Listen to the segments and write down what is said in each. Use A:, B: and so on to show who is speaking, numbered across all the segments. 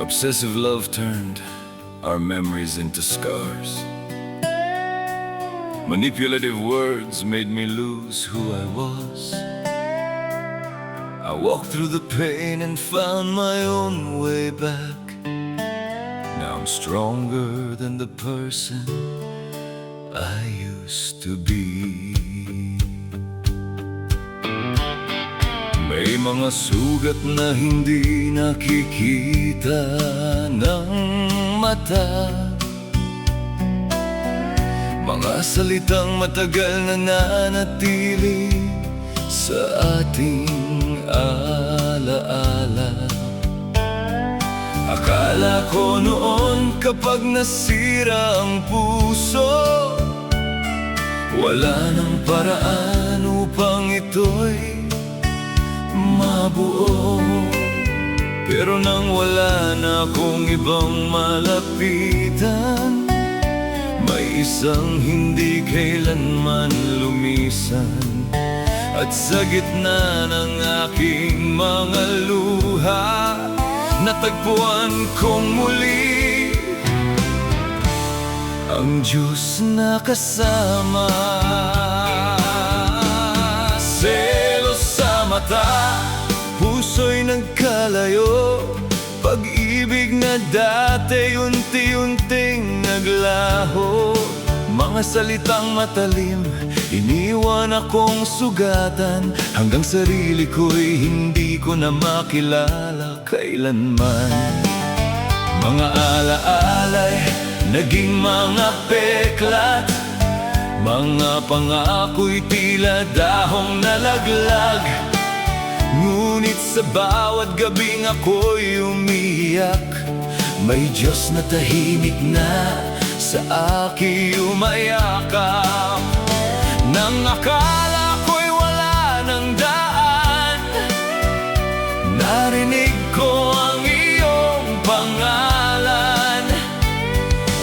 A: Obsessive love turned our memories into scars. Manipulative words made me lose who I was. I walked through the pain and found my own way back. Now I'm stronger than the person I used to be. May mga sugat na hindi nakikita ng mata, mga salitang matagal na nanatili sa ating alaala. Akala ko noon kapag nasira ang puso, wala nang paraan upang ito'y mabuo. Pero nang wala na akong ibang malapitan, may isang hindi kailanman lumisan. At sa gitna ng aking mga luha, natagpuan kong muli ang Diyos na kasama. Selos sa mata, puso'y nagkalayo, pag-ibig na dati unti-unting naglaho. Mga salitang matalim, iniwan akong sugatan, hanggang sarili ko'y hindi ko na makilala kailanman. Mga alaala'y naging mga peklat, mga pangako'y tila dahong nalaglag. Ngunit sa bawat gabing ako'y umiiyak, may Diyos na tahimik na sa aking umayakap. Nang akala ko'y wala ng daan, narinig ko ang iyong pangalan.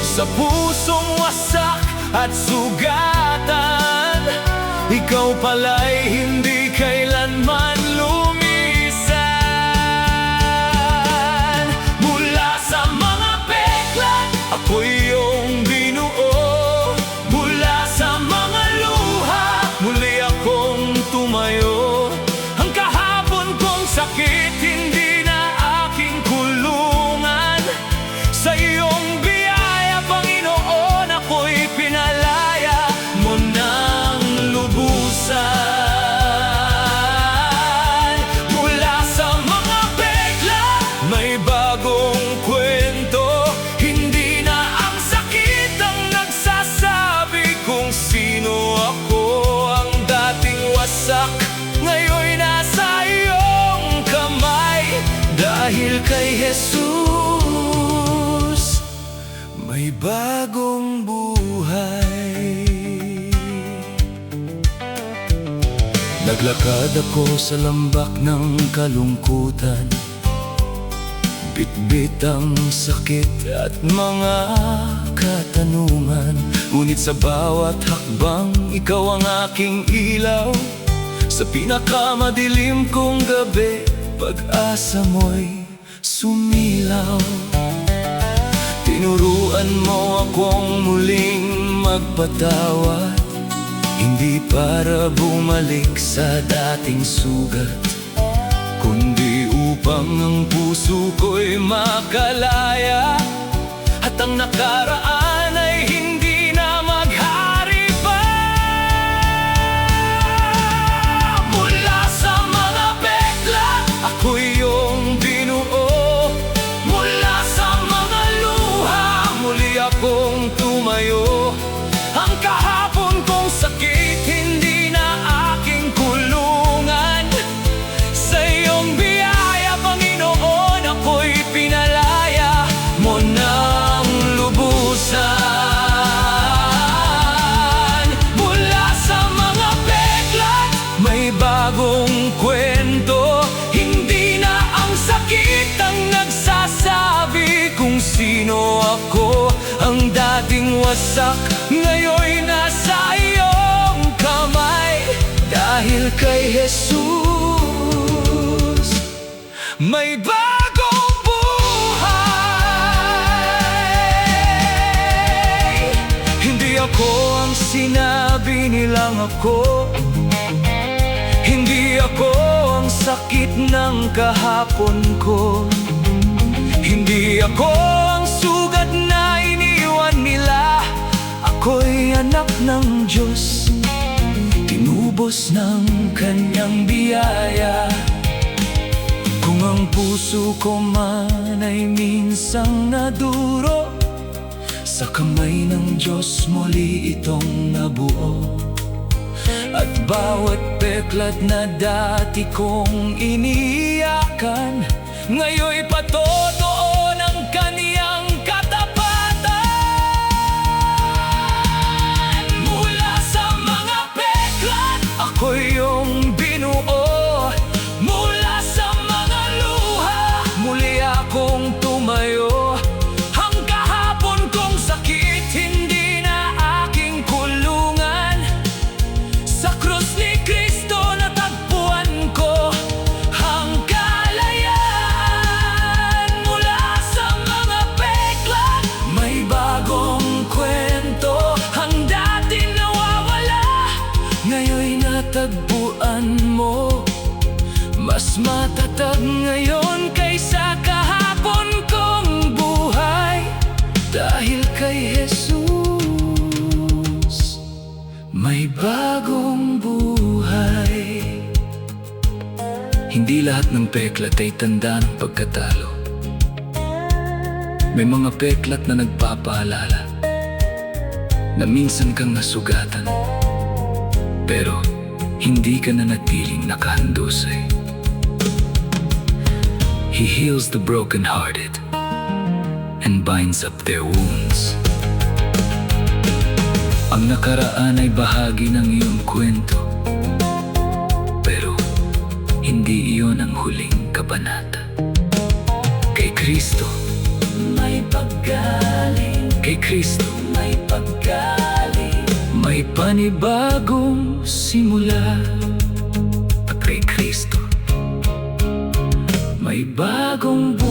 A: Sa pusong wasak at sugatan, ikaw pala'y hindi kailanman lumisan. Mula sa mga peklat, ako'y iyong binuo. Mula sa mga luha, muli akong tumayo. Ang kahapon kong sakit, hindi na aking kulungan. Sa iyong biyaya, Panginoon, ako'y pinalaya mo ng lubusan. Mula sa mga peklat, may bagong kwento. Hindi na ang sakit ang nagsasabi kung sino ako. Ang dating wasak, ngayon'y nasa iyong kamay. Dahil kay Jesus, may bagong buhay. Naglakad ako sa lambak ng kalungkutan, bitbit ang sakit at mga katanungan. Ngunit sa bawat hakbang, ikaw ang aking ilaw. Sa pinakamadilim kong gabi, pag-asa mo'y sumilaw. Tinuruan mo akong muling magpatawad, hindi para bumalik sa dating sugat, kundi upang ang puso ko'y makalaya. At ang nakaraan ay hindi na maghari pa. Mula sa mga peklat, ako'y iyong binuo. Mula sa mga luha, muli akong tumayo. Ang kahapon kong sakit, hindi na aking kulungan. Sa iyong biyaya, Panginoon, ako'y pinalaya mo ng lubusan. Mula sa mga peklat, may bagong kwento. Hindi na ang sakit ang nagsasabi kung sino ako. Ang dating wasak, ngayon'y nasa iyong kamay. Dahil kay Jesus, may bagong buhay. ako ang sinabi nilang ako. Hindi ako ang sakit ng kahapon ko. Hindi ako ang sugat na iniwan nila. Ako'y anak ng Diyos, tinubos ng Kanyang biyaya. Kung ang puso ko man ay minsang naduro, sa kamay ng Diyos muli itong nabuo. At bawat peklat na dati kong iniiyakan, ngayon'y patotoo ng Kaniyang katapatan. Mula sa mga peklat, ako'y iyong binuo. Mula sa mga luha, muli akong tumayo. Ang kahapon kong sakit, hindi na aking kulungan. Sa krus ni Kristo natagpuan ko ang kalayaan. Mula sa mga peklat, may bagong kwento. Ang dati nawawala, ngayon'y natagpuan mo. Mas matatag ngayon kaysa kahapon kong buhay. Dahil kay Jesus, may bagong buhay. Hindi lahat ng peklat ay tanda ng pagkatalo. May mga peklat na nagpapaalala na minsan kang nasugatan, pero hindi ka na natiling nakahandusay. He heals the brokenhearted and binds up their wounds. Ang nakaraan ay bahagi ng iyong kwento, pero hindi iyon ang huling kabanata. Kay Kristo may paggaling. Kay Kristo may paggaling. May panibagong simula. At kay Kristo may bagong buhay.